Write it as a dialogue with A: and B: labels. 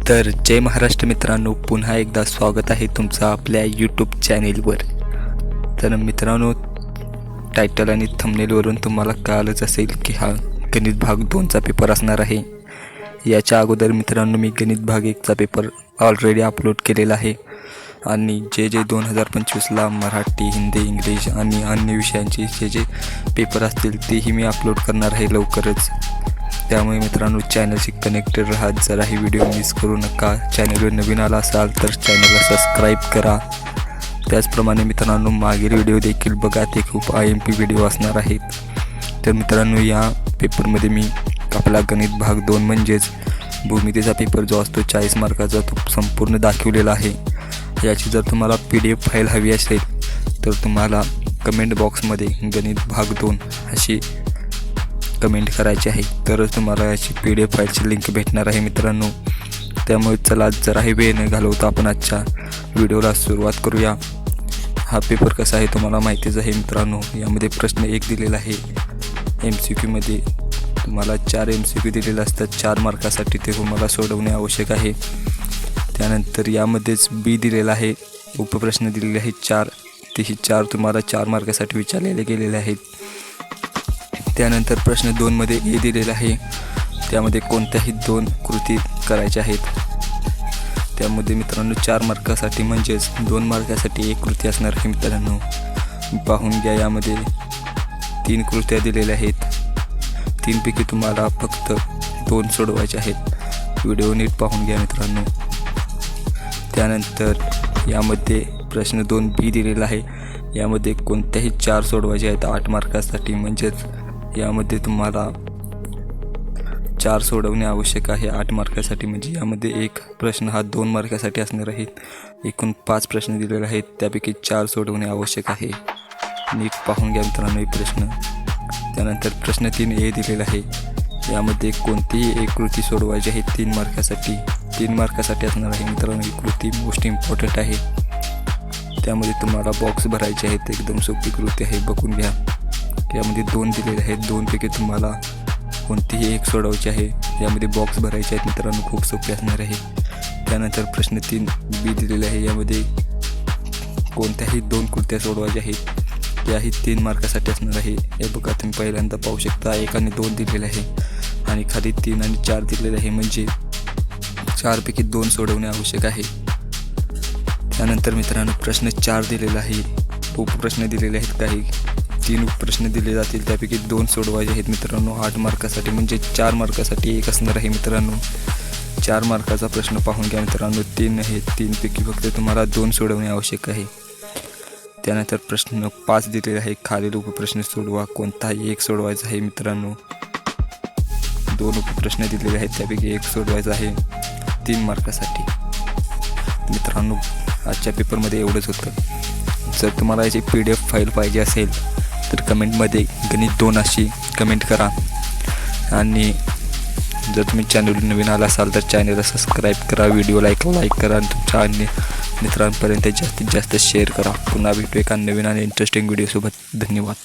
A: तर जय महाराष्ट्र मित्रांनो, पुन्हा एकदा स्वागत आहे तुमचं आपल्या यूट्यूब चॅनेलवर। तर मित्रांनो, टायटल आणि थंबनेलवरून तुम्हाला कळालंच असेल की हा गणित भाग 2चा पेपर असणार आहे। याच्या अगोदर मित्रांनो मी गणित भाग 1चा पेपर ऑलरेडी अपलोड केलेला आहे आणि जे 2025ला मराठी, हिंदी, इंग्लिश आणि अन्य विषयांचे जे पेपर असतील तेही मी अपलोड करणार आहे लवकरच। त्यामुळे मित्रांनो चॅनलशी कनेक्टेड राहा, जराही व्हिडिओ मिस करू नका। चॅनलवर नवीन आला असाल तर चॅनलला सबस्क्राईब करा। त्याचप्रमाणे मित्रांनो मागील व्हिडिओ देखील बघा, ते खूप IMP व्हिडिओ असणार आहेत। तर मित्रांनो या पेपरमध्ये मी आपला गणित भाग 2 म्हणजेच भूमितीचा पेपर जो असतो 40 मार्काचा तो संपूर्ण दाखवलेला आहे। याची जर तुम्हाला PDF फाईल हवी असेल तर तुम्हाला कमेंट बॉक्समध्ये गणित भाग 2 अशी कमेंट करायची आहे, तरच तुम्हाला याची PDF फाईलची लिंक भेटणार आहे मित्रांनो। त्यामुळे चला जराही वेळ न घालवता आपण आजच्या व्हिडिओला सुरुवात करूया। हा पेपर कसा आहे तुम्हाला माहितीच आहे मित्रांनो। यामध्ये प्रश्न 1 दिलेला आहे, MCQ मध्ये तुम्हाला 4 MCQ दिलेले असतात 4 मार्कासाठी, ते तुम्हाला सोडवणे आवश्यक आहे। त्यानंतर यामध्येच B दिलेला आहे, उपप्रश्न दिलेले आहेत 4, तेही 4 तुम्हाला 4 मार्कासाठी विचारलेले गेलेले आहेत। त्यानंतर प्रश्न 2 मध्ये A दिलेला आहे, त्यामध्ये कोणत्याही 2 कृती करायच्या आहेत। त्यामध्ये मित्रांनो 4 मार्कासाठी म्हणजेच 2 मार्कासाठी 1 कृती असणार आहे मित्रांनो। पाहून घ्या, यामध्ये 3 कृत्या दिलेल्या आहेत, 3 पैकी तुम्हाला फक्त 2 सोडवायचे आहेत। व्हिडिओ नीट पाहून घ्या मित्रांनो। त्यानंतर यामध्ये प्रश्न 2B दिलेला आहे, यामध्ये कोणत्याही 4 सोडवायचे आहेत 8 मार्कासाठी, म्हणजेच यामध्ये तुम्हाला 4 सोडवणे आवश्यक आहे 8 मार्कासाठी। म्हणजे यामध्ये एक प्रश्न हा 2 मार्कासाठी असणार आहे। एकूण 5 प्रश्न दिलेले आहेत, त्यापैकी 4 सोडवणे आवश्यक आहे। नीट पाहून घ्या मित्रांनो हे प्रश्न। त्यानंतर प्रश्न 3A दिलेला आहे, यामध्ये कोणतीही एक कृती सोडवायची आहे 3 मार्कासाठी। 3 मार्कासाठी असणार आहे मित्रांनो ही कृती, मोस्ट इम्पॉर्टंट आहे। त्यामध्ये तुम्हाला बॉक्स भरायचे आहेत, एकदम सोपी कृती आहे, बघून घ्या। यामध्ये 2 दिलेले आहेत, 2 पैकी तुम्हाला कोणतीही एक सोडवायची आहे। यामध्ये बॉक्स भरायचे आहेत मित्रांनो, खूप सोपे असणार आहे। त्यानंतर प्रश्न 3B दिलेले आहे, यामध्ये कोणत्याही 2 कृत्या सोडवायच्या आहेत, याही 3 मार्कासाठी असणार आहे। हे बघा तुम्ही पहिल्यांदा पाहू शकता, 1 आणि 2 दिलेले आहे आणि खाली 3 आणि 4 दिलेले आहे, म्हणजे 4 पैकी 2 सोडवणे आवश्यक आहे। त्यानंतर मित्रांनो प्रश्न 4 दिलेला आहे, उपप्रश्न दिलेले आहेत, काही 3 उपप्रश्न दिले जातील, त्यापैकी 2 सोडवायचे आहेत मित्रांनो 8 मार्कासाठी, म्हणजे 4 मार्कासाठी 1 असणार आहे मित्रांनो। 4 मार्काचा प्रश्न पाहून घ्या मित्रांनो, 3 आहे, 3 पैकी फक्त तुम्हाला 2 सोडवणे आवश्यक आहे। त्यानंतर प्रश्न 5 दिलेला आहे, खालील उपप्रश्न सोडवा, कोणताही 1 सोडवायचा आहे मित्रांनो। 2 उपप्रश्न दिलेले आहेत, त्यापैकी 1 सोडवायचा आहे 3 मार्कासाठी। मित्रांनो आजच्या पेपरमध्ये एवढंच होतं। जर तुम्हाला याची PDF फाईल पाहिजे असेल तर कमेंटमध्ये गणित 2 अशी कमेंट करा आणि जर तुम्ही चॅनल नवीन आला असाल तर चॅनलला सबस्क्राईब करा, व्हिडिओला लाईक करा आणि तुमच्या अन्य मित्रांपर्यंत जास्तीत जास्त शेअर करा। पुन्हा भेटू एका नवीन आणि इंटरेस्टिंग व्हिडिओसोबत। धन्यवाद।